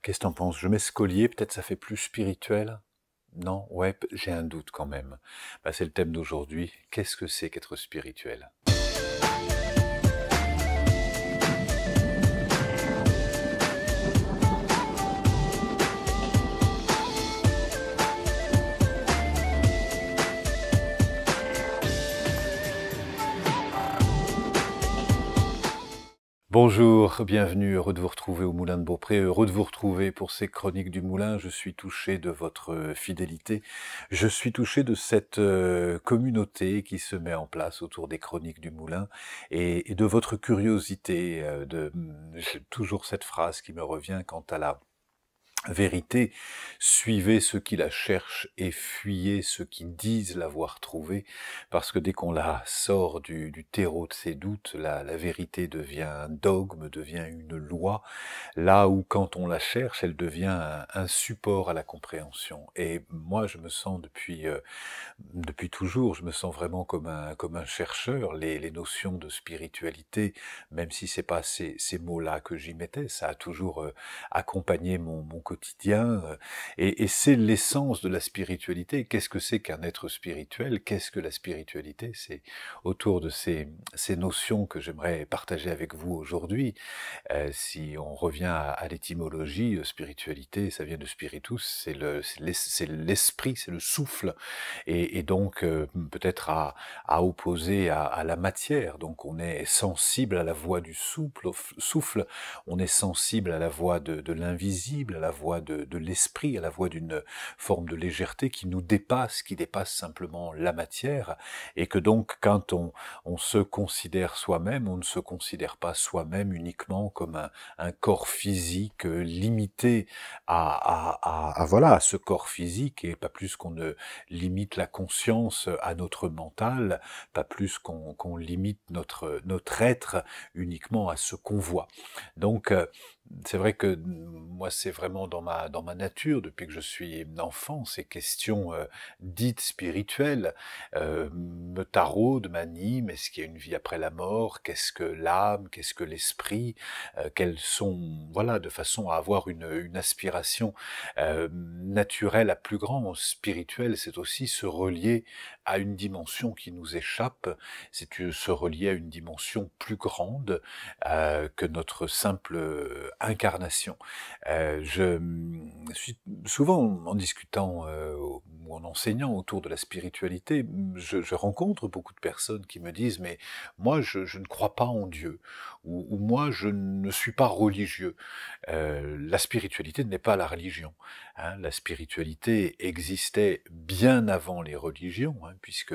Qu'est-ce que t'en penses? Je mets ce collier, peut-être ça fait plus spirituel? Non? Ouais, j'ai un doute quand même. Bah, c'est le thème d'aujourd'hui. Qu'est-ce que c'est qu'être spirituel? Bonjour, bienvenue, heureux de vous retrouver au Moulin de Beaupré, heureux de vous retrouver pour ces chroniques du Moulin. Je suis touché de votre fidélité, je suis touché de cette communauté qui se met en place autour des chroniques du Moulin et de votre curiosité. J'ai toujours cette phrase qui me revient quant à la vérité, suivez ceux qui la cherchent et fuyez ceux qui disent l'avoir trouvée, parce que dès qu'on la sort du terreau de ses doutes, la vérité devient un dogme, devient une loi, là où quand on la cherche, elle devient un support à la compréhension. Et moi, je me sens depuis toujours, je me sens vraiment comme un chercheur. Les notions de spiritualité, même si c'est pas ces mots-là que j'y mettais, ça a toujours accompagné mon quotidien. Et c'est l'essence de la spiritualité. Qu'est-ce que c'est qu'un être spirituel? Qu'est-ce que la spiritualité? C'est autour de ces notions que j'aimerais partager avec vous aujourd'hui. Si on revient à l'étymologie, spiritualité, ça vient de spiritus, c'est l'esprit, c'est le souffle, et donc peut-être à opposer à la matière. Donc on est sensible à la voix du souffle, on est sensible à la voix de l'invisible, à la voix de l'esprit, à la voix d'une forme de légèreté qui nous dépasse, qui dépasse simplement la matière, et que donc quand on se considère soi-même, on ne se considère pas soi-même uniquement comme un corps physique limité voilà, à ce corps physique, et pas plus qu'on ne limite la conscience à notre mental, pas plus qu'on limite notre être uniquement à ce qu'on voit. Donc c'est vrai que moi, c'est vraiment dans ma nature, depuis que je suis enfant, ces questions dites spirituelles me taraudent, m'animent. Est-ce qu'il y a une vie après la mort? Qu'est-ce que l'âme? Qu'est-ce que l'esprit? Quelles sont, voilà, de façon à avoir une aspiration naturelle à plus grand. Spirituel, c'est aussi se relier à une dimension qui nous échappe, c'est se relier à une dimension plus grande que notre simple incarnation. Je suis souvent, en discutant ou en enseignant autour de la spiritualité, je rencontre beaucoup de personnes qui me disent « mais moi je ne crois pas en Dieu » ou moi je ne suis pas religieux ». La spiritualité n'est pas la religion. Hein. La spiritualité existait bien avant les religions, hein, puisque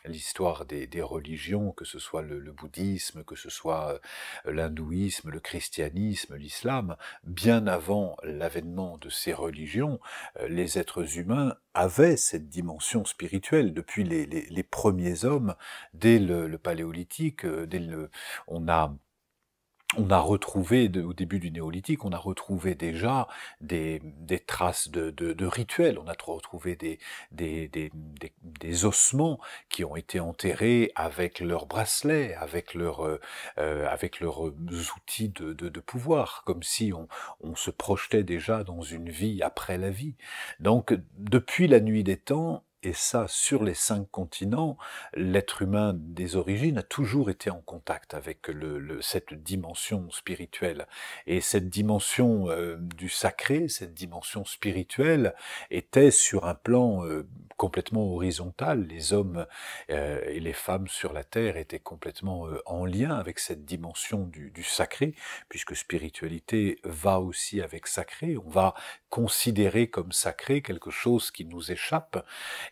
l'histoire des religions, que ce soit le bouddhisme, que ce soit l'hindouisme, le christianisme, l'islam, bien avant l'avènement de ces religions, les êtres humains avaient cette dimension spirituelle depuis les premiers hommes, dès le paléolithique, on a retrouvé, au début du néolithique, on a retrouvé déjà des traces de rituels, on a retrouvé des ossements qui ont été enterrés avec leurs bracelets, avec leurs outils de pouvoir, comme si on se projetait déjà dans une vie après la vie. Donc, depuis la nuit des temps, et ça, sur les 5 continents, l'être humain des origines a toujours été en contact avec cette dimension spirituelle. Et cette dimension du sacré, cette dimension spirituelle, était sur un plan complètement horizontal. Les hommes et les femmes sur la terre étaient complètement en lien avec cette dimension du sacré, puisque spiritualité va aussi avec sacré. On va considérer comme sacré quelque chose qui nous échappe.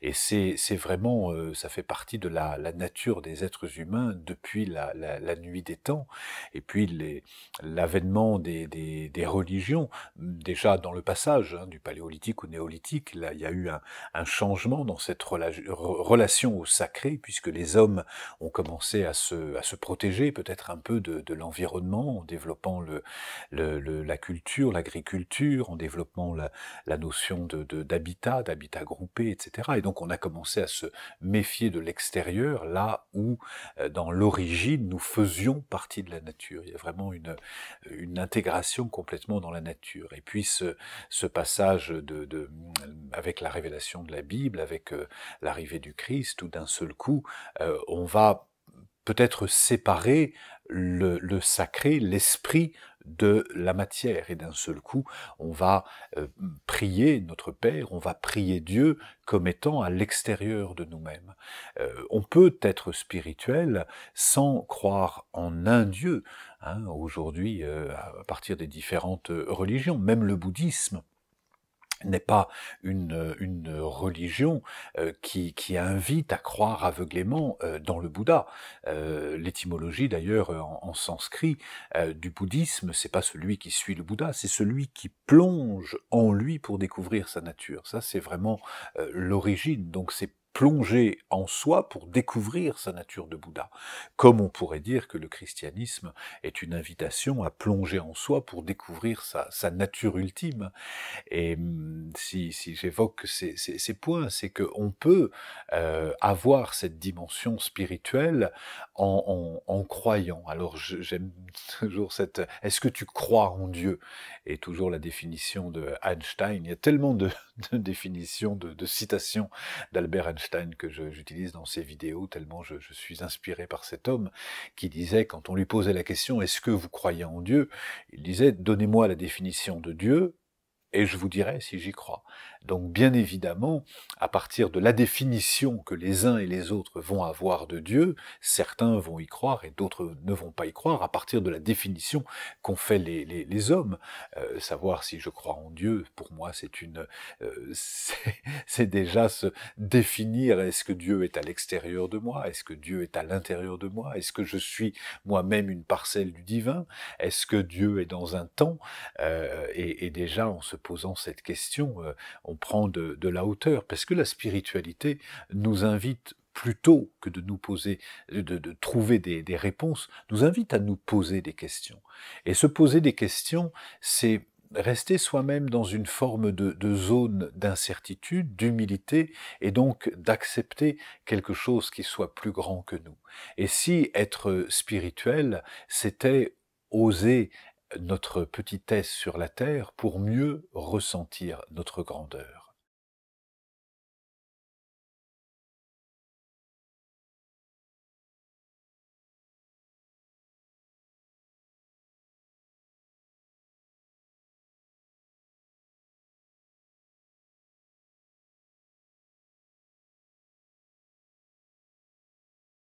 Et c'est vraiment, ça fait partie de la nature des êtres humains depuis la nuit des temps. Et puis l'avènement des religions, déjà dans le passage du paléolithique au néolithique, là, il y a eu un changement dans cette relation au sacré, puisque les hommes ont commencé à se protéger peut-être un peu de l'environnement, en développant la culture, l'agriculture, en développant la notion d'habitat groupé, etc. Et donc on a commencé à se méfier de l'extérieur, là où dans l'origine nous faisions partie de la nature. Il y a vraiment une intégration complètement dans la nature. Et puis ce passage avec la révélation de la Bible, avec l'arrivée du Christ, tout d'un seul coup, on va peut-être séparer le sacré, l'esprit de la matière. Et d'un seul coup, on va prier notre Père, on va prier Dieu comme étant à l'extérieur de nous-mêmes. On peut être spirituel sans croire en un Dieu. Hein, aujourd'hui, à partir des différentes religions, même le bouddhisme n'est pas une religion qui invite à croire aveuglément dans le Bouddha. L'étymologie d'ailleurs en sanskrit du bouddhisme, c'est pas celui qui suit le Bouddha, c'est celui qui plonge en lui pour découvrir sa nature. Ça c'est vraiment l'origine, donc c'est plonger en soi pour découvrir sa nature de Bouddha. Comme on pourrait dire que le christianisme est une invitation à plonger en soi pour découvrir sa nature ultime. Et si j'évoque ces points, c'est qu'on peut avoir cette dimension spirituelle en croyant. Alors j'aime toujours cette... Est-ce que tu crois en Dieu? Et toujours la définition de Einstein. Il y a tellement de définitions, de citations d'Albert Einstein que j'utilise dans ses vidéos, tellement je suis inspiré par cet homme qui disait, quand on lui posait la question « Est-ce que vous croyez en Dieu ?» Il disait « Donnez-moi la définition de Dieu, et je vous dirai si j'y crois. » Donc bien évidemment, à partir de la définition que les uns et les autres vont avoir de Dieu, certains vont y croire et d'autres ne vont pas y croire, à partir de la définition qu'ont fait les hommes. Savoir si je crois en Dieu, pour moi, c'est déjà se définir, est-ce que Dieu est à l'extérieur de moi? Est-ce que Dieu est à l'intérieur de moi? Est-ce que je suis moi-même une parcelle du divin? Est-ce que Dieu est dans un temps? Et déjà, en se posant cette question, on prend de la hauteur, parce que la spiritualité nous invite plutôt que de nous poser, de trouver des réponses, nous invite à nous poser des questions. Et se poser des questions, c'est rester soi-même dans une forme de zone d'incertitude, d'humilité, et donc d'accepter quelque chose qui soit plus grand que nous. Et si être spirituel, c'était oser notre petitesse sur la terre pour mieux ressentir notre grandeur.